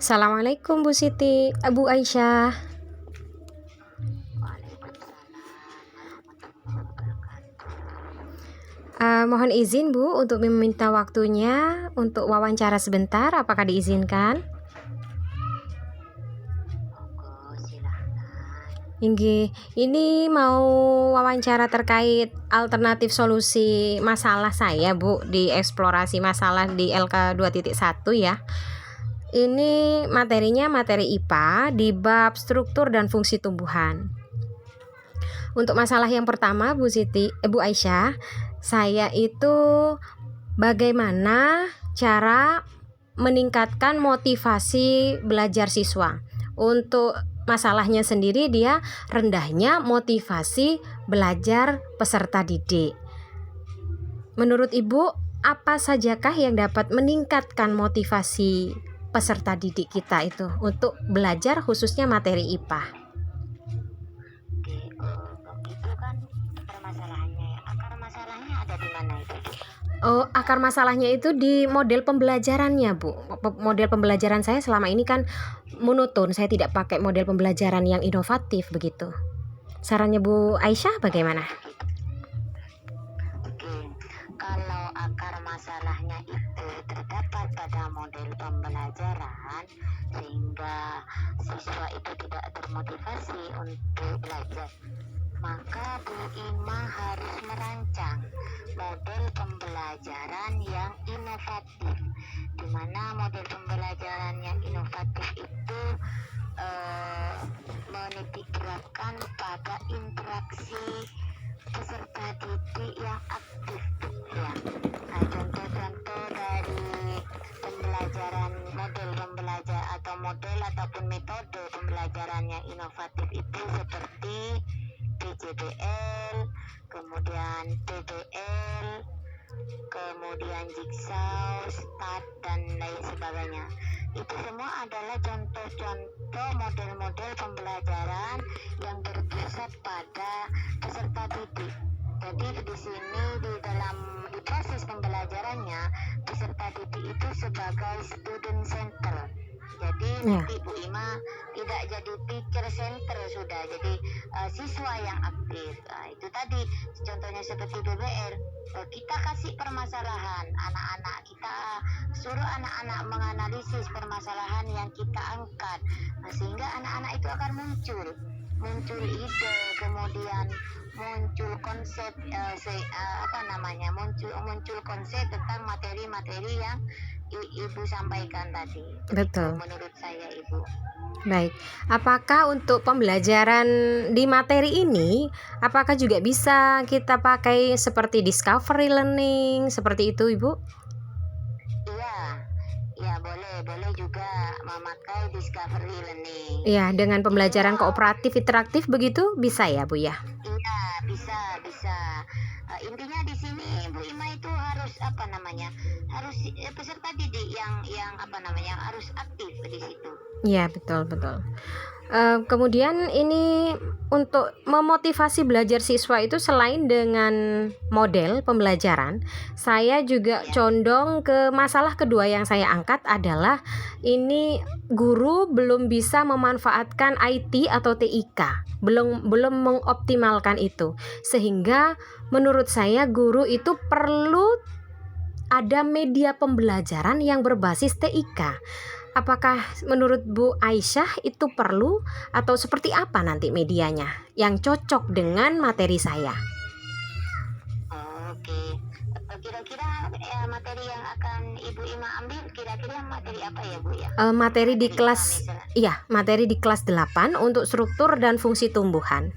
Assalamualaikum Bu Siti, Bu Aisyah. Mohon izin Bu untuk meminta waktunya untuk wawancara sebentar, apakah diizinkan? Inggih, ini mau wawancara terkait alternatif solusi masalah saya Bu, di eksplorasi masalah di LK 2.1 ya. Ini materinya materi IPA di bab struktur dan fungsi tumbuhan. Untuk masalah yang pertama Bu Aisyah, saya itu bagaimana cara meningkatkan motivasi belajar siswa. Untuk masalahnya sendiri dia rendahnya motivasi belajar peserta didik. Menurut Ibu, apa sajakah yang dapat meningkatkan motivasi peserta didik kita itu untuk belajar khususnya materi IPA? Itu kan permasalahannya. Akar masalahnya ada di mana itu? Oh, akar masalahnya itu di model pembelajarannya, Bu. Model pembelajaran saya selama ini kan monoton. Saya tidak pakai model pembelajaran yang inovatif begitu. Sarannya Bu Aisyah bagaimana? Oke, kalau akar masalahnya itu terdapat pada model pembelajaran sehingga siswa itu tidak termotivasi untuk belajar, maka Bu Ima harus merancang model pembelajaran yang inovatif, di mana model pembelajaran yang inovatif itu menitik beratkan pada interaksi peserta didik yang aktif ya. Nah, contoh-contoh dari model pembelajaran atau model ataupun metode pembelajaran yang inovatif itu seperti PJBL, kemudian PBL, kemudian Jigsaw, STAT, dan lain sebagainya. Itu semua adalah contoh-contoh model-model pembelajaran yang berpusat pada peserta didik. Jadi di sini di proses pembelajarannya peserta didik itu sebagai student center. Jadi nanti Bu Ima tidak jadi teacher center sudah, jadi siswa yang aktif. Nah, itu tadi contohnya seperti BBR. Kita kasih permasalahan anak-anak, kita suruh anak-anak menganalisis permasalahan yang kita angkat. Nah, sehingga anak-anak itu akan muncul ide, kemudian muncul konsep muncul konsep tentang materi-materi yang Ibu sampaikan tadi. Betul. Menurut saya Ibu. Baik, apakah untuk pembelajaran di materi ini, apakah juga bisa kita pakai seperti discovery learning, seperti itu Ibu? Iya, boleh juga memakai discovery learning. Iya, dengan pembelajaran kooperatif interaktif begitu bisa ya Bu ya? Iya, bisa. Intinya di sini Bu Ima itu harus harus peserta didik yang harus aktif di situ. Iya, betul. Kemudian ini untuk memotivasi belajar siswa itu selain dengan model pembelajaran, saya juga condong ke masalah kedua yang saya angkat adalah ini guru belum bisa memanfaatkan IT atau TIK, belum mengoptimalkan itu, sehingga menurut saya guru itu perlu ada media pembelajaran yang berbasis TIK. Apakah menurut Bu Aisyah itu perlu atau seperti apa nanti medianya yang cocok dengan materi saya? Oke. Kira-kira materi yang akan Ibu Ima ambil kira-kira materi apa ya Bu ya? Materi di kelas materi di kelas 8 untuk struktur dan fungsi tumbuhan.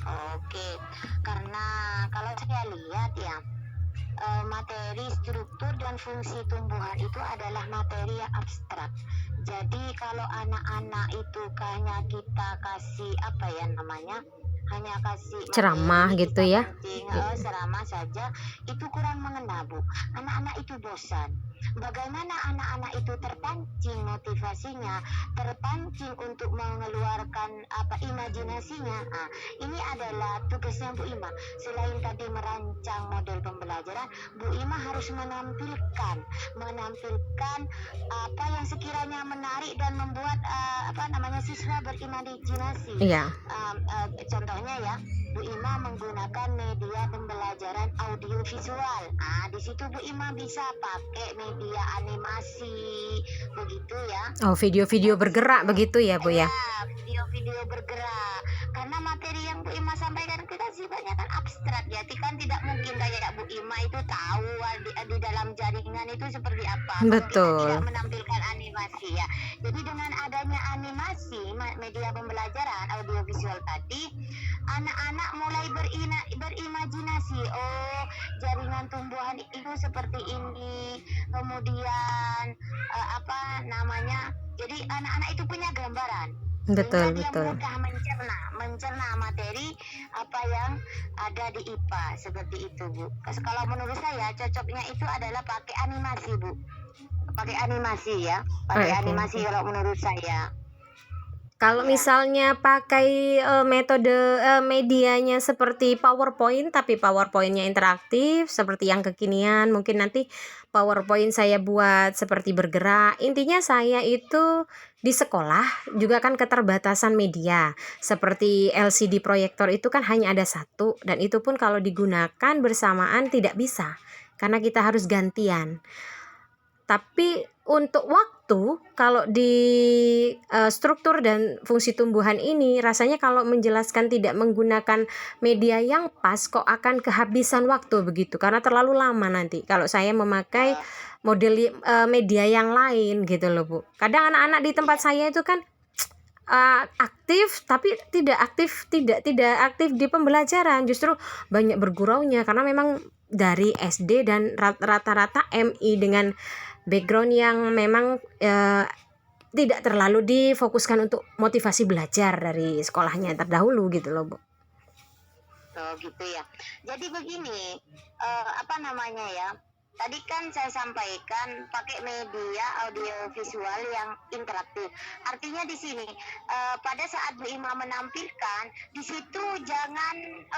Oke. Karena kalau saya lihat ya, materi struktur dan fungsi tumbuhan itu adalah materi yang abstrak. Jadi kalau anak-anak itu hanya kita kasih hanya kasih ceramah gitu ya, ceramah saja, itu kurang mengena Bu. Anak-anak itu bosan. bagaimana anak-anak itu terpancing motivasinya, terpancing untuk mengeluarkan imajinasinya. Ini adalah tugasnya Bu Ima. Selain tadi merancang model pembelajaran, Bu Ima harus menampilkan apa yang sekiranya menarik dan membuat siswa berimajinasi. Iya. Contohnya ya, Bu Ima menggunakan media pembelajaran audio visual. Di situ Bu Ima bisa pakai media animasi, begitu ya. Oh, video-video bergerak begitu ya Bu ya? Video-video bergerak. Karena materi yang Bu Ima sampaikan kita sifatnya kan abstrak ya, kan tidak mungkin kayak Bu Ima itu tahu di dalam jaringan itu seperti apa. Betul. Kita tidak menampilkan animasi ya. Jadi dengan adanya animasi media pembelajaran audiovisual tadi, anak-anak mulai berimajinasi. Oh, jaringan tumbuhan itu seperti ini. Kemudian jadi anak-anak itu punya gambaran. Betul, Dia betul. mudah mencerna materi apa yang ada di IPA seperti itu, Bu. Kalau menurut saya cocoknya itu adalah pakai animasi, Bu. Pakai animasi ya. Pakai animasi kalau menurut saya. Kalau misalnya pakai metode medianya seperti PowerPoint, tapi PowerPoint-nya interaktif seperti yang kekinian, mungkin nanti PowerPoint saya buat seperti bergerak. Intinya saya itu di sekolah juga kan keterbatasan media. Seperti LCD proyektor itu kan hanya ada satu, dan itu pun kalau digunakan bersamaan tidak bisa karena kita harus gantian. Tapi untuk waktu, kalau di struktur dan fungsi tumbuhan ini, rasanya kalau menjelaskan tidak menggunakan media yang pas kok akan kehabisan waktu begitu, karena terlalu lama nanti kalau saya memakai model media yang lain gitu loh Bu. Kadang anak-anak di tempat saya itu kan aktif tapi tidak aktif di pembelajaran, justru banyak berguraunya karena memang dari SD dan rata-rata MI dengan background yang memang tidak terlalu difokuskan untuk motivasi belajar dari sekolahnya terdahulu gitu loh Bu. Oh gitu ya. Jadi begini, tadi kan saya sampaikan pakai media audio visual yang interaktif. Artinya di sini pada saat Bu Ima menampilkan, di situ jangan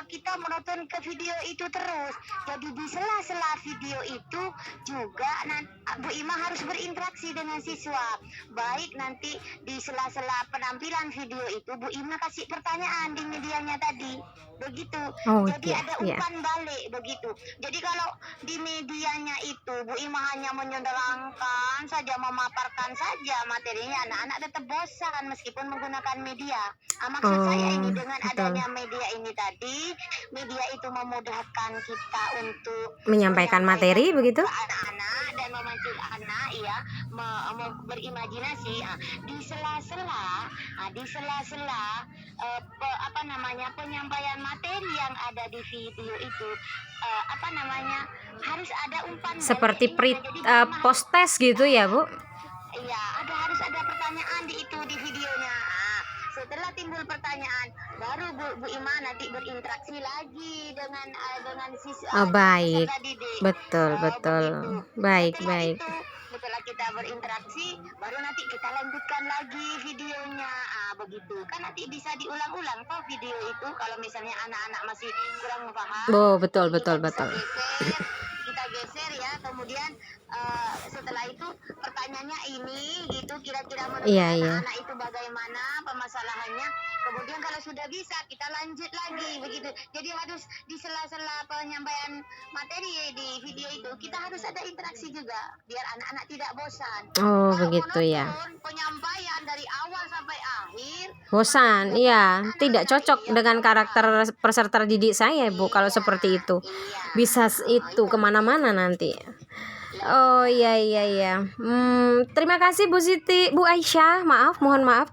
kita menonton ke video itu terus. Jadi di sela-sela video itu juga Bu Ima harus berinteraksi dengan siswa. Baik nanti di sela-sela penampilan video itu Bu Ima kasih pertanyaan di medianya tadi. Begitu. Jadi ada umpan balik begitu. Jadi kalau di medianya itu Bu Ima hanya menyederhanakan saja, memaparkan saja materinya, anak-anak tetap bosan meskipun menggunakan media. Maksud saya ini dengan adanya media ini tadi, media itu memudahkan kita untuk menyampaikan materi begitu, anak-anak dan memancing anak ya berimajinasi. Di sela-sela penyampaian materi yang ada di video itu harus ada umpan seperti post test gitu ya Bu. Iya, harus ada pertanyaan di videonya. Setelah timbul pertanyaan, baru Bu Ima nanti berinteraksi lagi dengan siswa. Baik, didik. betul. Baik. Setelah kita berinteraksi, baru nanti kita lanjutkan lagi videonya. Begitu. Kan nanti bisa diulang-ulang toh video itu kalau misalnya anak-anak masih kurang paham. Betul. Kita geser ya, kemudian setelah itu pertanyaannya ini gitu, kira-kira menurut anak-anak itu bagaimana permasalahannya. Kemudian kalau sudah bisa kita lanjut lagi begitu. Jadi harus di sela-sela penyampaian materi di video itu kita harus ada interaksi juga biar anak-anak tidak bosan. Begitu ya. Penyampaian dari awal sampai akhir Bosan, iya, tidak cocok dengan karakter peserta didik saya Bu. Kalau seperti itu bisa itu kemana-mana nanti. Oh iya. Terima kasih Bu Siti, Bu Aisyah. Mohon maaf.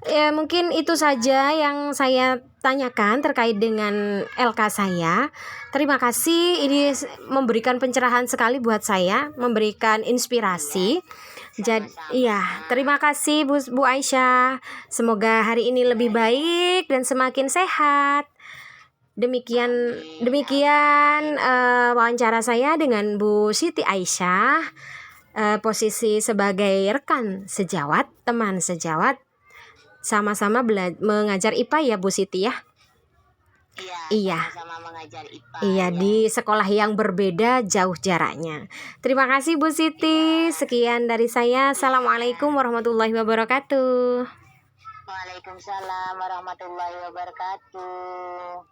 Ya, mungkin itu saja yang saya tanyakan terkait dengan LK saya. Terima kasih, ini memberikan pencerahan sekali buat saya, memberikan inspirasi. Jadi terima kasih Bu Aisyah. Semoga hari ini lebih baik dan semakin sehat. Demikian wawancara saya dengan Bu Siti Aisyah. posisi sebagai rekan sejawat, teman sejawat, sama-sama mengajar IPA ya Bu Siti ya. Iya. Sama-sama mengajar IPA. Iya, ya. di sekolah yang berbeda jauh jaraknya. Terima kasih Bu Siti. Sekian dari saya. Assalamualaikum warahmatullahi wabarakatuh. Waalaikumsalam warahmatullahi wabarakatuh.